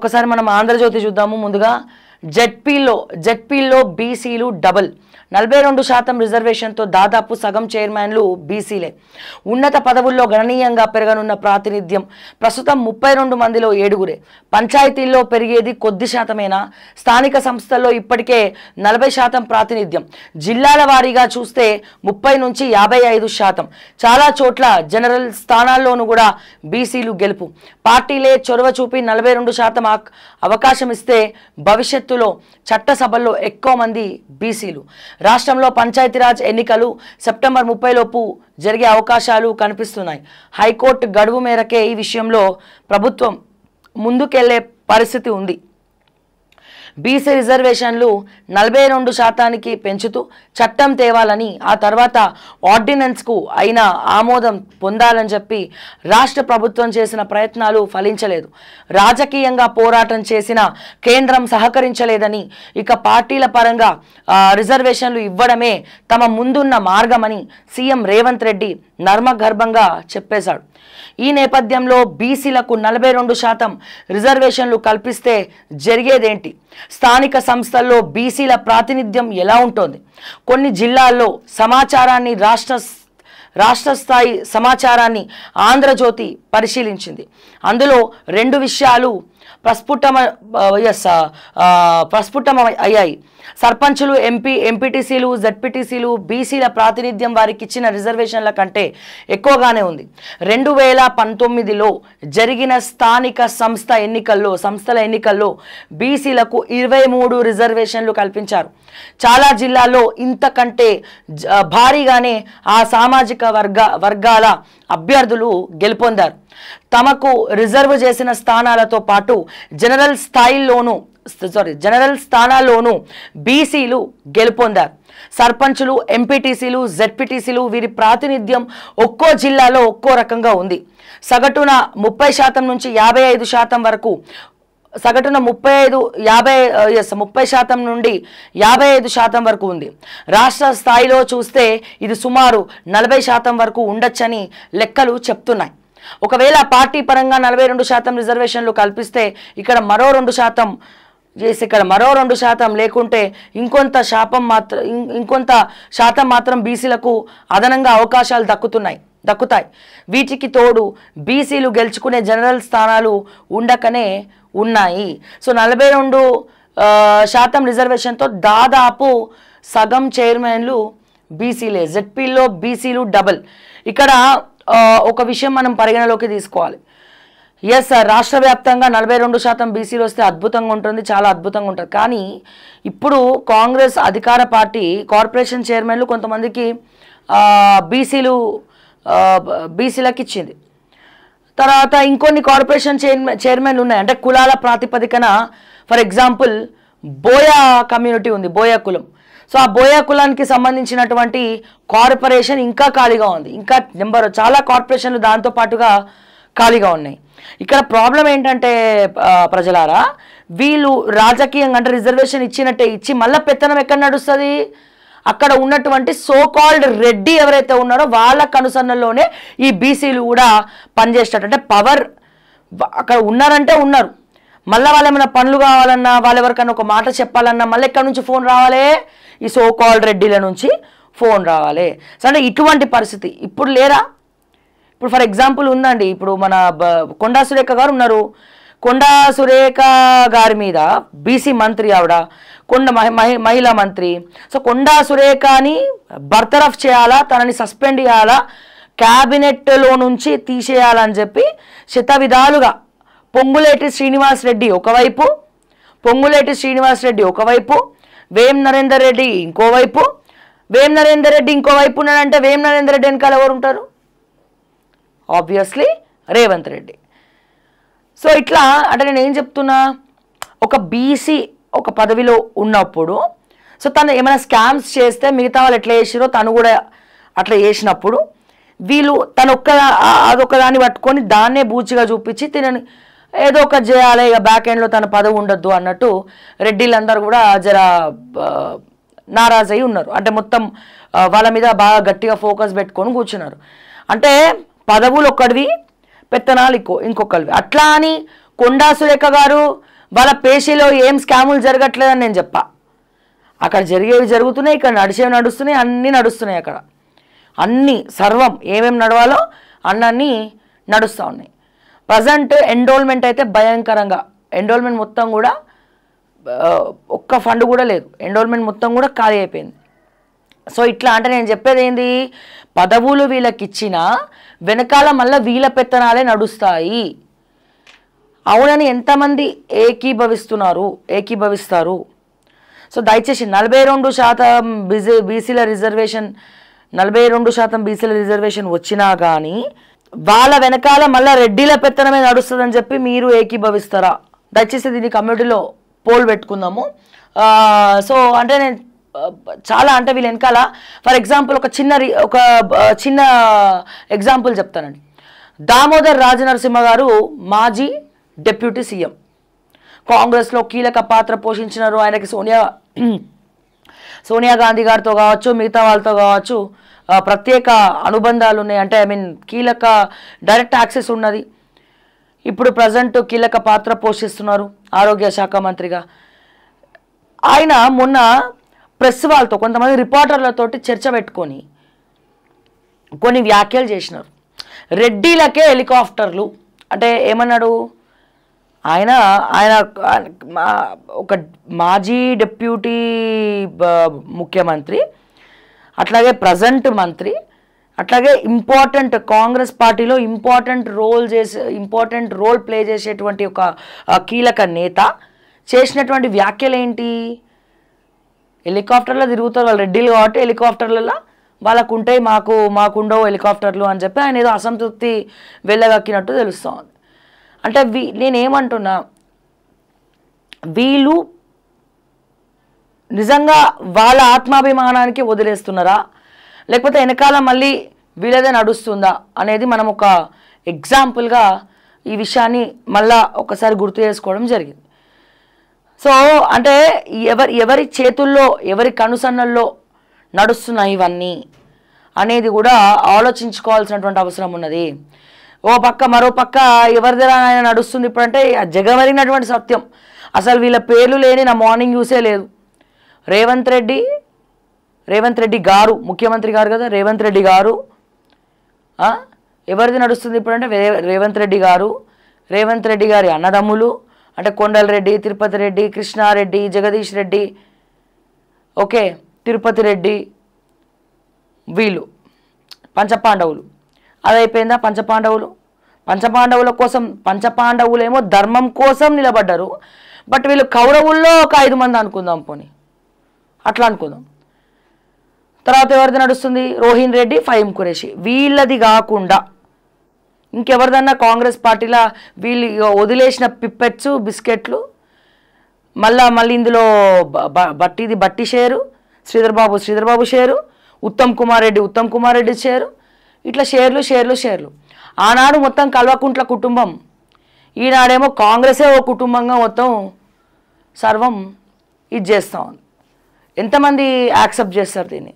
ఒక్కసారి మనం ఆంధ్రజ్యోతి చూద్దాము. ముందుగా జెడ్పీలో బీసీలు డబుల్ 42% రిజర్వేషన్తో దాదాపు సగం చైర్మన్లు బీసీలే. ఉన్నత పదవుల్లో గణనీయంగా పెరగనున్న ప్రాతినిధ్యం ప్రస్తుతం 32 మందిలో 7గురే. పంచాయతీల్లో పెరిగేది కొద్ది శాతమేనా? స్థానిక సంస్థల్లో ఇప్పటికే 40% ప్రాతినిధ్యం. జిల్లాల వారీగా చూస్తే 30 నుంచి 55%. చాలా చోట్ల జనరల్ స్థానాల్లోనూ కూడా బీసీలు గెలుపు. పార్టీలే చొరవ చూపి 42% అవకాశం ఇస్తే భవిష్యత్తులో చట్టసభల్లో ఎక్కువ మంది బీసీలు. రాష్ట్రంలో పంచాయతీరాజ్ ఎన్నికలు సెప్టెంబర్ 30 లోపు జరిగే అవకాశాలు కనిపిస్తున్నాయి. హైకోర్టు గడువు మేరకే ఈ విషయంలో ప్రభుత్వం ముందుకెళ్లే పరిస్థితి ఉంది. బీసీ రిజర్వేషన్లు 42%కి పెంచుతూ చట్టం తేవాలని, ఆ తర్వాత ఆర్డినెన్స్కు అయినా ఆమోదం పొందాలని చెప్పి రాష్ట్ర ప్రభుత్వం చేసిన ప్రయత్నాలు ఫలించలేదు. రాజకీయంగా పోరాటం చేసిన కేంద్రం సహకరించలేదని, ఇక పార్టీల పరంగా రిజర్వేషన్లు ఇవ్వడమే తమ ముందున్న మార్గమని సీఎం రేవంత్ రెడ్డి నర్మగర్భంగా చెప్పేశాడు. ఈ నేపథ్యంలో బీసీలకు 42% రిజర్వేషన్లు కల్పిస్తే జరిగేదేంటి? స్థానిక సంస్థల్లో బీసీల ప్రాతినిధ్యం ఎలా ఉంటుంది? కొన్ని జిల్లాల్లో సమాచారాన్ని రాష్ట్ర స్థాయి సమాచారాన్ని ఆంధ్రజ్యోతి పరిశీలించింది. అందులో 2 విషయాలు ప్రస్ఫుటం అయ్యాయి. సర్పంచులు, ఎంపీటీసీలు, జెడ్పీటీసీలు బీసీల ప్రాతినిధ్యం వారికి ఇచ్చిన రిజర్వేషన్ల కంటే ఎక్కువగానే ఉంది. 2019లో జరిగిన స్థానిక సంస్థల ఎన్నికల్లో బీసీలకు 23 రిజర్వేషన్లు కల్పించారు. చాలా జిల్లాల్లో ఇంతకంటే భారీగానే ఆ సామాజిక వర్గాల అభ్యర్థులు గెలుపొందారు. తమకు రిజర్వ్ చేసిన స్థానాలతో పాటు జనరల్ స్థానాల్లోనూ బీసీలు గెలుపొందారు. సర్పంచులు, ఎంపీటీసీలు, జెడ్పీటీసీలు వీరి ప్రాతినిధ్యం ఒక్కో జిల్లాలో ఒక్కో రకంగా ఉంది. సగటున 30% నుంచి 55% వరకు, సగటున 30% నుండి 55% వరకు ఉంది. రాష్ట్ర స్థాయిలో చూస్తే ఇది సుమారు 40% వరకు ఉండొచ్చని లెక్కలు చెప్తున్నాయి. ఒకవేళ పార్టీ పరంగా 42% రిజర్వేషన్లు కల్పిస్తే ఇక్కడ మరో 2% లేకుంటే ఇంకొంత శాతం మాత్రం బీసీలకు అదనంగా అవకాశాలు దక్కుతాయి. వీటికి తోడు బీసీలు గెలుచుకునే జనరల్ స్థానాలు ఉండకనే ఉన్నాయి. సో 42% రిజర్వేషన్తో దాదాపు సగం చైర్మన్లు బీసీలే. జెడ్పీలో బీసీలు డబుల్. ఇక్కడ ఒక విషయం మనం పరిగణలోకి తీసుకోవాలి. ఎస్ సార్, రాష్ట్ర వ్యాప్తంగా 42% బీసీలు వస్తే అద్భుతంగా ఉంటుంది, చాలా అద్భుతంగా ఉంటుంది. కానీ ఇప్పుడు కాంగ్రెస్ అధికార పార్టీ కార్పొరేషన్ చైర్మన్లు కొంతమందికి బీసీలకు ఇచ్చింది. తర్వాత ఇంకొన్ని కార్పొరేషన్ చైర్మన్లు ఉన్నాయి. అంటే కులాల ప్రాతిపదికన, ఫర్ ఎగ్జాంపుల్ బోయా కమ్యూనిటీ ఉంది, బోయా కులం. సో ఆ బోయా కులానికి సంబంధించినటువంటి కార్పొరేషన్ ఇంకా ఖాళీగా ఉంది. ఇంకా చాలా కార్పొరేషన్లు దాంతో పాటుగా ఖాళీగా ఉన్నాయి. ఇక్కడ ప్రాబ్లం ఏంటంటే ప్రజలారా, వీళ్ళు రాజకీయంగా అంటే రిజర్వేషన్ ఇచ్చినట్టే ఇచ్చి మళ్ళీ పెత్తనం ఎక్కడ నడుస్తుంది? అక్కడ ఉన్నటువంటి సో కాల్డ్ రెడ్డి ఎవరైతే ఉన్నారో వాళ్ళ కనుసన్నల్లోనే ఈ బీసీలు కూడా పనిచేసేటట్టు. అంటే పవర్ అక్కడ ఉన్నారంటే ఉన్నారు. మళ్ళీ వాళ్ళు ఏమైనా పనులు కావాలన్నా, వాళ్ళు ఎవరికైనా ఒక మాట చెప్పాలన్నా మళ్ళీ ఎక్కడి నుంచి ఫోన్ రావాలి? ఈ సో కాల్డ్ రెడ్డిల నుంచి ఫోన్ రావాలి. సో అంటే ఇటువంటి పరిస్థితి ఇప్పుడు లేరా? ఇప్పుడు ఫర్ ఎగ్జాంపుల్ ఉందండి, ఇప్పుడు మన కొండా సురేఖ గారు ఉన్నారు. కొండా సురేఖ గారి మీద బీసీ మంత్రి, ఆవిడ మహిళా మంత్రి. సో కొండా సురేఖని బర్తరఫ్ చేయాలా, తనని సస్పెండ్ చేయాలా, క్యాబినెట్లో నుంచి తీసేయాలని చెప్పి శతవిధాలుగా పొంగులేటి శ్రీనివాస్ రెడ్డి ఒకవైపు, వేం నరేందర్ రెడ్డి ఇంకోవైపు. వేం నరేందర్ రెడ్డి ఇంకోవైపు ఉన్నాడంటే వేం నరేందర్ రెడ్డి వెనకాల ఎవరు ఉంటారు? ఆబ్వియస్లీ రేవంత్ రెడ్డి. సో ఇట్లా అంటే నేను ఏం చెప్తున్నా, ఒక బీసీ ఒక పదవిలో ఉన్నప్పుడు, సో తను ఏమైనా స్కామ్స్ చేస్తే మిగతా వాళ్ళు ఎట్లా చేసిరో తను కూడా అట్లా చేసినప్పుడు వీళ్ళు అదొక దాన్ని పట్టుకొని దాన్నే బూచిగా చూపించి తినని ఏదో ఒక చేయాలి, ఇక బ్యాక్ ఎండ్లో తన పదవి ఉండొద్దు అన్నట్టు రెడ్డిలందరూ కూడా జర నారాజ్ అయి ఉన్నారు. అంటే మొత్తం వాళ్ళ మీద బాగా గట్టిగా ఫోకస్ పెట్టుకొని కూర్చున్నారు. అంటే పదవులు ఒక్కడివి, పెత్తనాలు ఇంకొకరివి. అట్లా అని కొండా సురేఖ గారు వాళ్ళ పేషీలో ఏం స్కాములు జరగట్లేదని నేను చెప్పా. అక్కడ జరిగేవి జరుగుతున్నాయి, ఇక్కడ నడిచేవి నడుస్తున్నాయి, అన్నీ నడుస్తున్నాయి. అక్కడ అన్నీ సర్వం ఏమేమి నడవాలో అన్నీ నడుస్తూ ఉన్నాయి. ప్రజెంట్ ఎన్రోల్మెంట్ అయితే భయంకరంగా, ఎన్రోల్మెంట్ మొత్తం కూడా ఒక్క ఫండ్ కూడా లేదు, ఎన్రోల్మెంట్ మొత్తం కూడా ఖాళీ అయిపోయింది. సో ఇట్లా అంటే నేను చెప్పేది ఏంది, పదవులు వీళ్ళకి ఇచ్చిన వెనకాల మళ్ళీ వీళ్ళ పెత్తనాలే నడుస్తాయి. అవునని ఎంతమంది ఏకీభవిస్తారు. సో దయచేసి 42% బీసీల రిజర్వేషన్ 42% బీసీల రిజర్వేషన్ వచ్చినా కానీ వాళ్ళ వెనకాల మళ్ళీ రెడ్డిల పెత్తనమే నడుస్తుందని చెప్పి మీరు ఏకీభవిస్తారా? దయచేసి దీన్ని కమ్యూనిటీలో పోల్ పెట్టుకుందాము. సో అంటే నేను చాలా అంటే వీళ్ళ వెనకాల ఫర్ ఎగ్జాంపుల్ ఒక చిన్న ఎగ్జాంపుల్ చెప్తానండి. దామోదర్ రాజనరసింహ గారు మాజీ డిప్యూటీ సీఎం, కాంగ్రెస్లో కీలక పాత్ర పోషించినారు. ఆయనకి సోనియా గాంధీ గారితో కావచ్చు, మిగతా వాళ్ళతో కావచ్చు ప్రత్యేక అనుబంధాలు ఉన్నాయి. అంటే కీలక డైరెక్ట్ యాక్సెస్ ఉన్నది. ఇప్పుడు ప్రజెంట్ కీలక పాత్ర పోషిస్తున్నారు ఆరోగ్య శాఖ మంత్రిగా. ఆయన మొన్న ప్రెస్ వాళ్ళతో, కొంతమంది రిపోర్టర్లతోటి చర్చ పెట్టుకొని కొన్ని వ్యాఖ్యలు చేసినారు. రెడ్డిలకే హెలికాప్టర్లు అంటే ఏమన్నాడు ఆయన ఒక మాజీ డిప్యూటీ ముఖ్యమంత్రి, అట్లాగే ప్రజెంట్ మంత్రి, అట్లాగే ఇంపార్టెంట్ కాంగ్రెస్ పార్టీలో ఇంపార్టెంట్ రోల్ ప్లే చేసేటువంటి ఒక కీలక నేత చేసినటువంటి వ్యాఖ్యలు ఏంటి? హెలికాప్టర్లో తిరుగుతారు వాళ్ళు రెడ్డిలు కాబట్టి, హెలికాప్టర్లలో వాళ్ళకు ఉంటాయి, మాకుండవు హెలికాప్టర్లు అని చెప్పి ఆయన ఏదో అసంతృప్తి వెళ్ళగక్కినట్టు తెలుస్తోంది. అంటే నేనేమంటున్నా, వీళ్ళు నిజంగా వాళ్ళ ఆత్మాభిమానానికి వదిలేస్తున్నారా, లేకపోతే వెనకాల మళ్ళీ వీళ్ళదే నడుస్తుందా అనేది మనం ఒక ఎగ్జాంపుల్గా ఈ విషయాన్ని మళ్ళా ఒకసారి గుర్తు చేసుకోవడం జరిగింది. సో అంటే ఎవరి చేతుల్లో, ఎవరి కనుసన్నల్లో నడుస్తున్నాయి ఇవన్నీ అనేది కూడా ఆలోచించుకోవాల్సినటువంటి అవసరం ఉన్నది. ఓ పక్క మరో పక్క ఎవరిదిరా ఆయన నడుస్తుంది ఇప్పుడంటే జగమరిగినటువంటి సత్యం. అసలు వీళ్ళ పేర్లు లేని నా మార్నింగ్ న్యూసే లేదు. రేవంత్ రెడ్డి గారు ముఖ్యమంత్రి గారు కదా, రేవంత్ రెడ్డి గారు ఎవరిది నడుస్తుంది ఇప్పుడంటే రేవంత్ రెడ్డి గారి అన్నదమ్ములు అంటే కొండల రెడ్డి, తిరుపతి రెడ్డి, కృష్ణారెడ్డి, జగదీష్ రెడ్డి, ఓకే తిరుపతి రెడ్డి, వీళ్ళు పంచపాండవులు. అదైపోయిందా? పంచపాండవుల కోసం, పంచపాండవులేమో ధర్మం కోసం నిలబడ్డారు. బట్ వీళ్ళు కౌరవుల్లో ఒక 5 మంది అనుకుందాం, పోనీ అట్లా అనుకుందాం. తర్వాత ఎవరిది నడుస్తుంది? రోహిన్ రెడ్డి, ఫహీం ఖురేషి. వీళ్ళది కాకుండా ఇంకెవరిదన్నా కాంగ్రెస్ పార్టీలో వీళ్ళు వదిలేసిన పిప్పెట్స్, బిస్కెట్లు, మళ్ళీ ఇందులో బట్టి share, Sridhar Babu share, Uttam Kumar Reddy share, ఇట్లా షేర్లు. ఆనాడు మొత్తం కల్వకుంట్ల కుటుంబం, ఈనాడేమో కాంగ్రెసే ఓ కుటుంబంగా మొత్తం సర్వం ఇది చేస్తూ ఉంది. ఎంతమంది యాక్సెప్ట్ చేస్తారు దీన్ని?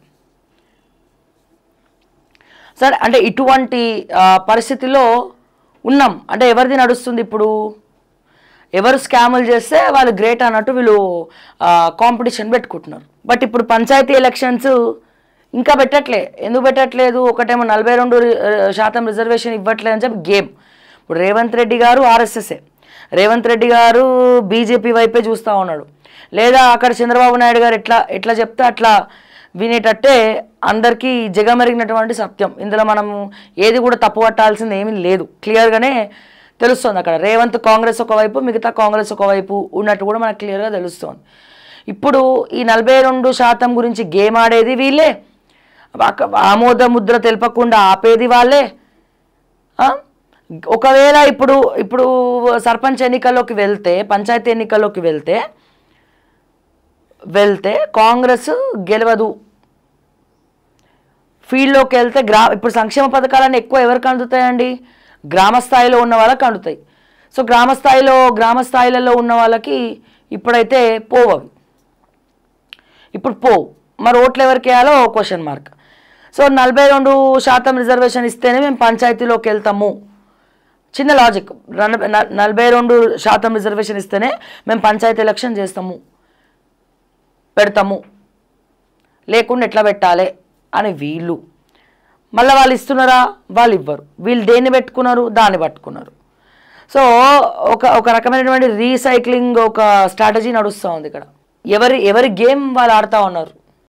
సరే అంటే ఇటువంటి పరిస్థితిలో ఉన్నాం. అంటే ఎవరిది నడుస్తుంది ఇప్పుడు? ఎవరు స్కాములు చేస్తే వాళ్ళు గ్రేట్ అన్నట్టు వీళ్ళు కాంపిటీషన్ పెట్టుకుంటున్నారు. బట్ ఇప్పుడు పంచాయతీ ఎలక్షన్స్ ఇంకా ఎందుకు పెట్టట్లేదు? ఒకటేమో 42% రిజర్వేషన్ ఇవ్వట్లేదు అని చెప్పి గేమ్. ఇప్పుడు రేవంత్ రెడ్డి గారు ఆర్ఎస్ఎస్ఏ, రేవంత్ రెడ్డి గారు బీజేపీ వైపే చూస్తూ ఉన్నాడు. లేదా అక్కడ చంద్రబాబు నాయుడు గారు ఎట్లా చెప్తే అట్లా వినేటట్టే అందరికీ జగమరిగినటువంటి సత్యం. ఇందులో మనము ఏది కూడా తప్పు పట్టాల్సింది ఏమీ లేదు, క్లియర్గానే తెలుస్తుంది. అక్కడ రేవంత్ కాంగ్రెస్ ఒకవైపు, మిగతా కాంగ్రెస్ ఒకవైపు ఉన్నట్టు కూడా మనకు క్లియర్గా తెలుస్తుంది. ఇప్పుడు ఈ 42% గురించి గేమ్ ఆడేది వీళ్ళే, ఆమోద ముద్ర తెలపకుండా ఆపేది వాళ్ళే. ఒకవేళ ఇప్పుడు సర్పంచ్ ఎన్నికల్లోకి వెళ్తే, పంచాయతీ ఎన్నికల్లోకి వెళ్తే కాంగ్రెస్ గెలవదు. ఫీల్డ్లోకి వెళ్తే ఇప్పుడు సంక్షేమ పథకాలన్నీ ఎక్కువ ఎవరికి అందుతాయండి? గ్రామ స్థాయిలో ఉన్న వాళ్ళకి అందుతాయి. సో గ్రామ స్థాయిలలో ఉన్న వాళ్ళకి ఇప్పుడైతే పోవు అవి, ఇప్పుడు పోవు. మరి ఓట్లు ఎవరికి వేయాలో క్వశ్చన్ మార్క్. సో 42% రిజర్వేషన్ ఇస్తేనే మేము పంచాయతీలోకి వెళ్తాము, చిన్న లాజిక్, 42% రిజర్వేషన్ ఇస్తేనే మేము పంచాయతీ ఎలక్షన్ చేస్తాము, పెడతాము, లేకుండా ఎట్లా పెట్టాలి అని వీళ్ళు. మళ్ళీ వాళ్ళు ఇస్తున్నారా? వాళ్ళు ఇవ్వరు. వీళ్ళు దేన్ని పెట్టుకున్నారు? దాన్ని పట్టుకున్నారు. సో ఒక రకమైనటువంటి రీసైక్లింగ్ ఒక స్ట్రాటజీ నడుస్తూ ఉంది ఇక్కడ. ఎవరి గేమ్ వాళ్ళు ఆడుతూ ఉన్నారు.